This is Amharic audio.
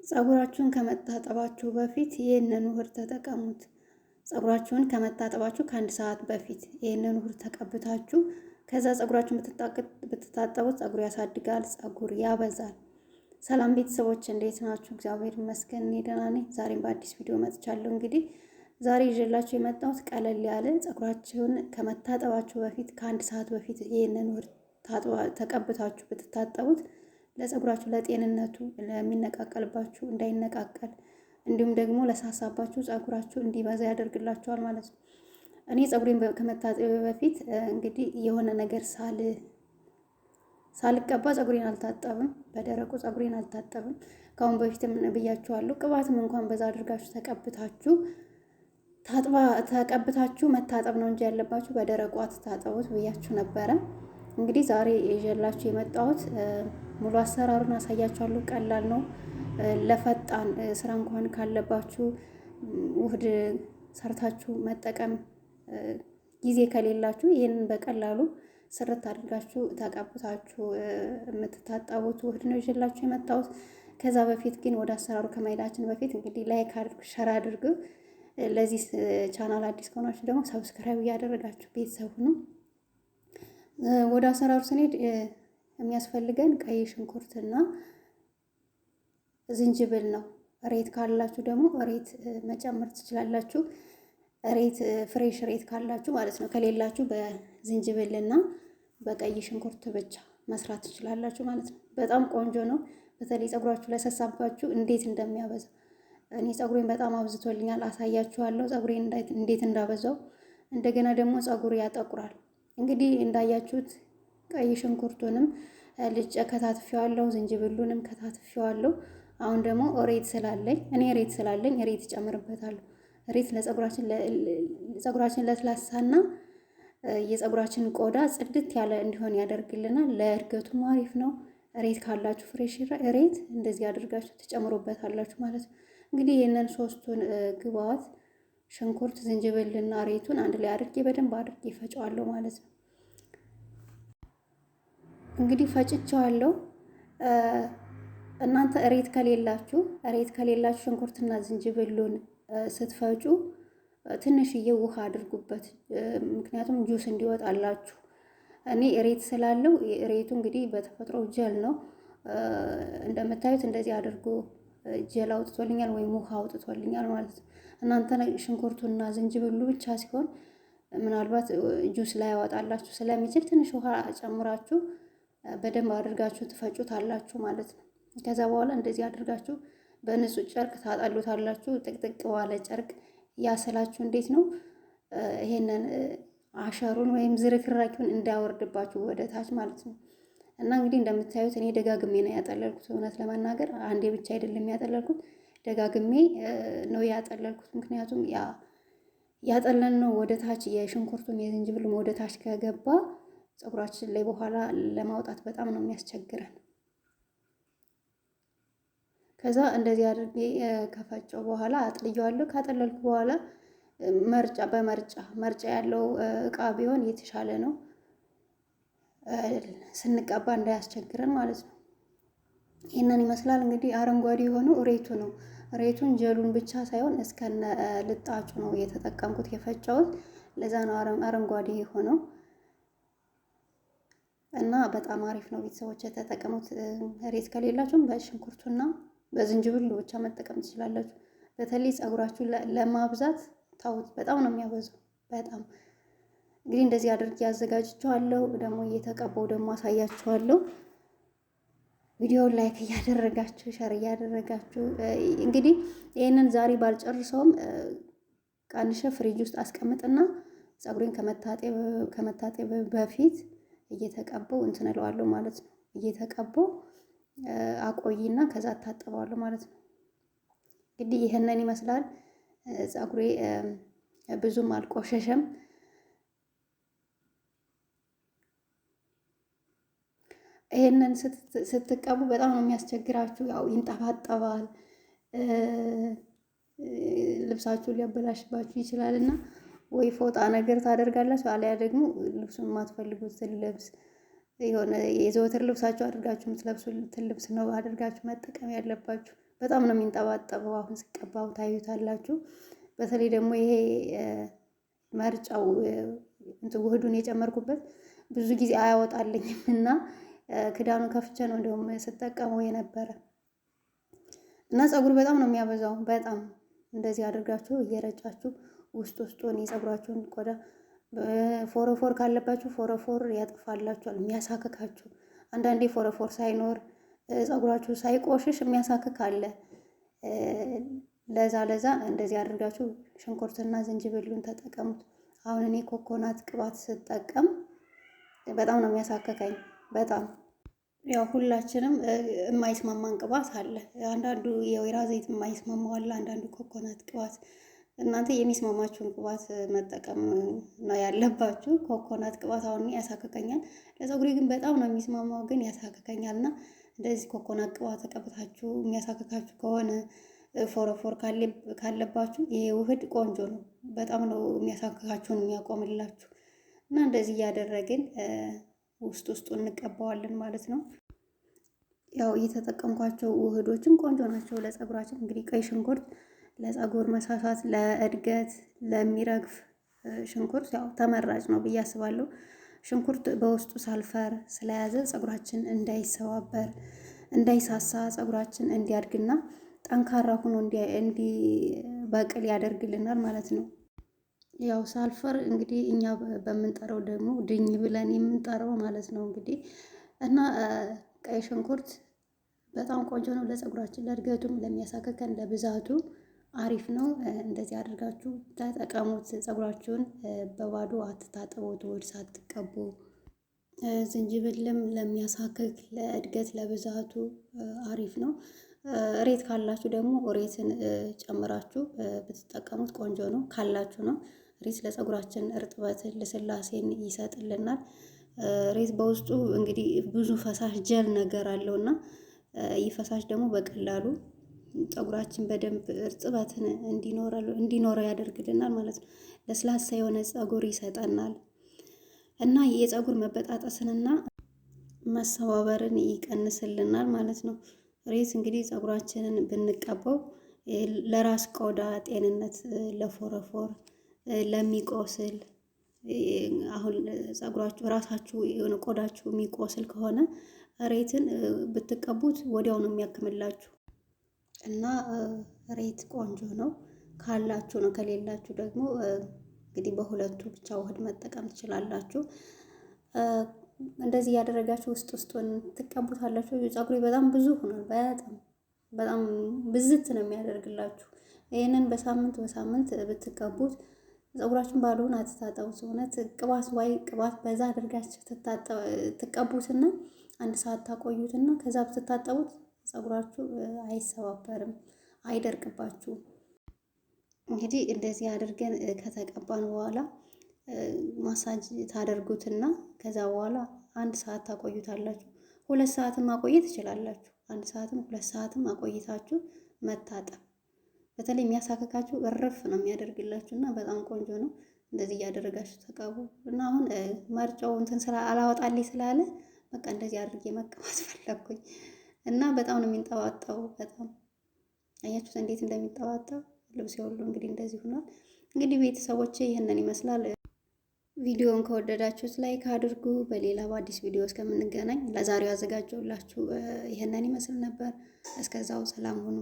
ፀጉራችሁን ከመታጠባችሁ በፊት ይህንን ውህድ ተጠቀሙት። ፀጉራችሁን ከመታጠባችሁ ከአንድ ሰዓት በፊት ይህንን ውህድ ተቀብታችሁ ከዛ ፀጉራችሁን ብትታጠቡት ፀጉር ያሳድጋል፣ ፀጉር ያበዛል። ሰላም ቤተሰቦች እንዴት ናችሁ? እግዚአብሔር ይመስገን እኔ ደህና ነኝ። ዛሬም በአዲስ ቪዲዮ መጥቻለሁ። እንግዲህ ዛሬ ይዤላችሁ የመጣሁት ቀለል ያለ ፀጉራችሁን ከመታጠባችሁ በፊት ከአንድ ሰዓት በፊት ይህንን ውህድ ተቀብታችሁ ብትታጠቡት ለፀጉራችሁ ለጤንነቱ ለሚነቃቀልባችሁ እንዳይነቃቀል እንዲሁም ደግሞ ለሳሳባችሁ ፀጉራችሁ እንዲበዛ ያደርግላችኋል ማለት ነው። እኔ ፀጉሬን ከመታጠቤ በፊት እንግዲህ የሆነ ነገር ሳልቀባ ፀጉሬን አልታጠብም። በደረቁ ፀጉሬን አልታጠብም። ከአሁን በፊትም ብያችኋለሁ። ቅባትም እንኳን በዛ አድርጋችሁ ተቀብታችሁ መታጠብ ነው እንጂ ያለባችሁ በደረቁ አትታጠቡት ብያችሁ ነበረ። እንግዲህ ዛሬ ይዤላችሁ የመጣሁት ሙሉ አሰራሩን አሳያችኋለሁ። ቀላል ነው። ለፈጣን ስራ እንኳን ካለባችሁ ውህድ ሰርታችሁ መጠቀም ጊዜ ከሌላችሁ ይህንን በቀላሉ ስርት አድርጋችሁ ተቀብታችሁ የምትታጠቡት ውህድ ነው ይዤላችሁ የመጣሁት። ከዛ በፊት ግን ወደ አሰራሩ ከመሄዳችን በፊት እንግዲህ ላይክ አድርጉ፣ ሸር አድርጉ። ለዚህ ቻናል አዲስ ከሆናችሁ ደግሞ ሰብስክራይብ እያደረጋችሁ ቤተሰብ ሁኑ። ወደ አሰራሩ ስንሄድ የሚያስፈልገን ቀይ ሽንኩርትና ዝንጅብል ነው። እሬት ካላችሁ ደግሞ እሬት መጨመር ትችላላችሁ። እሬት ፍሬሽ እሬት ካላችሁ ማለት ነው። ከሌላችሁ በዝንጅብልና በቀይ ሽንኩርት ብቻ መስራት ትችላላችሁ ማለት ነው። በጣም ቆንጆ ነው። በተለይ ፀጉራችሁ ለሰሳባችሁ እንዴት እንደሚያበዛ እኔ ፀጉሬን በጣም አብዝቶልኛል። አሳያችኋለሁ ፀጉሬን እንዴት እንዳበዛው። እንደገና ደግሞ ፀጉር ያጠቁራል። እንግዲህ እንዳያችሁት ቀይ ሽንኩርቱንም ልጬ ከታትፌዋለሁ፣ ዝንጅብሉንም ከታትፌዋለሁ። አሁን ደግሞ እሬት ስላለኝ እሬት እጨምርበታለሁ። እሬት ለፀጉራችን ለስላሳና የፀጉራችን ቆዳ ጽድት ያለ እንዲሆን ያደርግልናል። ለእድገቱም አሪፍ ነው። እሬት ካላችሁ ፍሬሽ እሬት እንደዚህ አድርጋችሁ ትጨምሩበታላችሁ ማለት ነው። እንግዲህ ይህንን ሶስቱን ግብአት ሽንኩርት፣ ዝንጅብልና እሬቱን አንድ ላይ አድርጌ በደንብ አድርጌ ፈጨዋለሁ ማለት ነው። እንግዲህ ፈጭቸዋለሁ። እናንተ እሬት ከሌላችሁ ሽንኩርትና ዝንጅብሉን ስትፈጩ ትንሽዬ ውሃ አድርጉበት። ምክንያቱም ጁስ እንዲወጣላችሁ። እኔ እሬት ስላለው እሬቱ እንግዲህ በተፈጥሮ ጀል ነው። እንደምታዩት እንደዚህ አድርጎ ጀል አውጥቶልኛል ወይም ውሃ አውጥቶልኛል ማለት ነው። እናንተ ሽንኩርቱና ዝንጅብሉ ብቻ ሲሆን ምናልባት ጁስ ላይ ያወጣላችሁ ስለሚችል ትንሽ ውሃ ጨምራችሁ በደንብ አድርጋችሁ ትፈጩታላችሁ ማለት ነው። ከዛ በኋላ እንደዚህ አድርጋችሁ በንጹህ ጨርቅ ታጠሉታላችሁ። ጥቅጥቅ ባለ ጨርቅ ያሰላችሁ እንዴት ነው ይሄንን አሸሩን ወይም ዝርክራኪውን እንዳያወርድባችሁ ወደ ታች ማለት ነው። እና እንግዲህ እንደምታዩት እኔ ደጋግሜ ነው ያጠለልኩት። እውነት ለመናገር አንዴ ብቻ አይደለም ያጠለልኩት፣ ደጋግሜ ነው ያጠለልኩት። ምክንያቱም ያጠለልነው ወደ ታች የሽንኩርቱም የዝንጅብሉም ወደ ታች ከገባ ፀጉራችን ላይ በኋላ ለማውጣት በጣም ነው የሚያስቸግረን። ከዛ እንደዚህ አድርጌ ከፈጨው በኋላ አጥልየዋለሁ። ካጠለልኩ በኋላ መርጫ ያለው እቃ ቢሆን የተሻለ ነው፣ ስንቀባ እንዳያስቸግረን ማለት ነው። ይህንን ይመስላል እንግዲህ። አረንጓዴ የሆነው እሬቱ ነው። እሬቱን ጀሉን ብቻ ሳይሆን እስከነ ልጣጩ ነው የተጠቀምኩት የፈጨሁት። ለዛ ነው አረንጓዴ የሆነው እና በጣም አሪፍ ነው። ቤተሰቦች የተጠቀሙት። እሬት ከሌላችሁም በሽንኩርቱና በዝንጅብሉ ብቻ መጠቀም ትችላላችሁ። በተለይ ፀጉራችሁ ለማብዛት ታውት በጣም ነው የሚያበዛው። በጣም እንግዲህ እንደዚህ አድርጌ አዘጋጅቼዋለሁ። ደግሞ እየተቀባው ደግሞ አሳያችኋለሁ። ቪዲዮውን ላይክ እያደረጋችሁ ሸር እያደረጋችሁ እንግዲህ ይህንን ዛሬ ባልጨርሰውም ቀንሼ ፍሪጅ ውስጥ አስቀምጥና ፀጉሬን ከመታጠብ በፊት እየተቀባው እንትን እለዋለሁ ማለት ነው። እየተቀባው አቆይና ከዛ አታጥበዋለሁ ማለት ነው። እንግዲህ ይሄንን ይመስላል። ፀጉሬ ብዙም አልቆሸሸም። ይሄንን ስትቀቡ በጣም ነው የሚያስቸግራችሁ። ያው ይንጠባጠባል፣ ልብሳችሁን ሊያበላሽባችሁ ይችላል እና ወይ ፎጣ ነገር ታደርጋላችሁ፣ አለያ ደግሞ ልብሱን የማትፈልጉትን ልብስ የሆነ የዘወትር ልብሳችሁ አድርጋችሁ የምትለብሱትን ልብስ ነው አድርጋችሁ መጠቀም ያለባችሁ። በጣም ነው የሚንጠባጠበው። አሁን ስቀባው ታዩታላችሁ። በተለይ ደግሞ ይሄ መርጫው ውህዱን የጨመርኩበት ብዙ ጊዜ አያወጣልኝም እና ክዳኑን ከፍቼ ነው እንደውም ስጠቀመው የነበረ እና ፀጉር በጣም ነው የሚያበዛው። በጣም እንደዚህ አድርጋችሁ እየረጫችሁ ውስጡን የፀጉራችሁን ቆዳ ፎረፎር ካለባችሁ ፎረፎር ያጠፋላችኋል፣ የሚያሳክካችሁ። አንዳንዴ ፎረፎር ሳይኖር ፀጉራችሁ ሳይቆሽሽ የሚያሳክክ አለ። ለዛ እንደዚህ አድርጋችሁ ሽንኩርትና ዝንጅብሉን ተጠቀሙት። አሁን እኔ ኮኮናት ቅባት ስጠቀም በጣም ነው የሚያሳክከኝ። በጣም ያው ሁላችንም የማይስማማን ቅባት አለ። አንዳንዱ የወይራ ዘይት የማይስማማው አለ፣ አንዳንዱ ኮኮናት ቅባት። እናንተ የሚስማማችሁን ቅባት መጠቀም ነው ያለባችሁ። ኮኮናት ቅባት አሁን ያሳክከኛል፣ ለፀጉሬ ግን በጣም ነው የሚስማማው፣ ግን ያሳክከኛል። እና እንደዚህ ኮኮናት ቅባት ተቀብታችሁ የሚያሳክካችሁ ከሆነ ፎረፎር ካለባችሁ ይሄ ውህድ ቆንጆ ነው። በጣም ነው የሚያሳክካችሁን የሚያቆምላችሁ። እና እንደዚህ እያደረግን ውስጡን እንቀባዋለን ማለት ነው። ያው እየተጠቀምኳቸው ውህዶችም ቆንጆ ናቸው ለፀጉራችን። እንግዲህ ቀይ ሽንኩርት ለፀጉር መሳሳት፣ ለእድገት፣ ለሚረግፍ ሽንኩርት ያው ተመራጭ ነው ብዬ አስባለሁ። ሽንኩርት በውስጡ ሳልፈር ስለያዘ ፀጉራችን እንዳይሰባበር፣ እንዳይሳሳ፣ ፀጉራችን እንዲያድግና ጠንካራ ሆኖ እንዲበቅል ያደርግልናል ማለት ነው። ያው ሳልፈር እንግዲህ እኛ በምንጠራው ደግሞ ድኝ ብለን የምንጠራው ማለት ነው እንግዲህ። እና ቀይ ሽንኩርት በጣም ቆንጆ ነው ለፀጉራችን፣ ለእድገቱም፣ ለሚያሳክከን፣ ለብዛቱ አሪፍ ነው። እንደዚህ አድርጋችሁ ተጠቀሙት። ፀጉራችሁን በባዶ አትታጠቡት ውህድ ሳትቀቡ። ዝንጅብልም ለሚያሳክክ፣ ለእድገት፣ ለብዛቱ አሪፍ ነው። እሬት ካላችሁ ደግሞ እሬትን ጨምራችሁ ብትጠቀሙት ቆንጆ ነው፣ ካላችሁ ነው። እሬት ለፀጉራችን እርጥበትን፣ ልስላሴን ይሰጥልናል። እሬት በውስጡ እንግዲህ ብዙ ፈሳሽ ጀል ነገር አለውና ይህ ፈሳሽ ደግሞ በቀላሉ ፀጉራችን በደንብ እርጥበትን እንዲኖረው ያደርግልናል ማለት ነው። ለስላሳ የሆነ ፀጉር ይሰጠናል እና የፀጉር መበጣጠስንና መሰባበርን ይቀንስልናል ማለት ነው። እሬት እንግዲህ ፀጉራችንን ብንቀባው ለራስ ቆዳ ጤንነት፣ ለፎረፎር፣ ለሚቆስል አሁን ፀጉራችሁ ራሳችሁ የሆነ ቆዳችሁ የሚቆስል ከሆነ እሬትን ብትቀቡት ወዲያው ነው የሚያክምላችሁ። እና እሬት ቆንጆ ነው ካላችሁ ነው። ከሌላችሁ ደግሞ እንግዲህ በሁለቱ ብቻ ውህድ መጠቀም ትችላላችሁ። እንደዚህ እያደረጋችሁ ውስጡን ትቀቡታላችሁ። ፀጉሬ በጣም ብዙ ሆኗል። በጣም ብዝት ነው የሚያደርግላችሁ። ይህንን በሳምንት ብትቀቡት ፀጉራችሁን ባዶውን አትታጠቡት። እውነት ቅባት በዛ አድርጋችሁ ትቀቡትና 1 ሰዓት ታቆዩትና ከዛ ብትታጠቡት ፀጉራችሁ አይሰባበርም፣ አይደርቅባችሁም። እንግዲህ እንደዚህ አድርገን ከተቀባን በኋላ ማሳጅ ታደርጉትና ከዛ በኋላ 1 ሰዓት ታቆዩታላችሁ። 2 ሰዓትም ማቆየት ትችላላችሁ። 1 ሰዓትም 2 ሰዓትም አቆይታችሁ መታጠብ። በተለይ የሚያሳክካችሁ እርፍ ነው የሚያደርግላችሁ እና በጣም ቆንጆ ነው። እንደዚህ እያደረጋችሁ ተቀቡ እና አሁን መርጫው አላወጣልኝ ስላለ በቃ እንደዚህ አድርጌ መቀባት ፈለኩኝ እና በጣም ነው የሚንጠባጠው። በጣም አያችሁት እንዴት እንደሚንጠባጠብ ልብስ ሁሉ እንግዲህ እንደዚህ ሆኗል። እንግዲህ ቤተሰቦቼ ይህንን ይመስላል። ቪዲዮውን ከወደዳችሁት ላይክ አድርጉ። በሌላ በአዲስ ቪዲዮ እስከምንገናኝ ለዛሬው አዘጋጀሁላችሁ ይህንን ይመስል ነበር። እስከዛው ሰላም ሁኑ።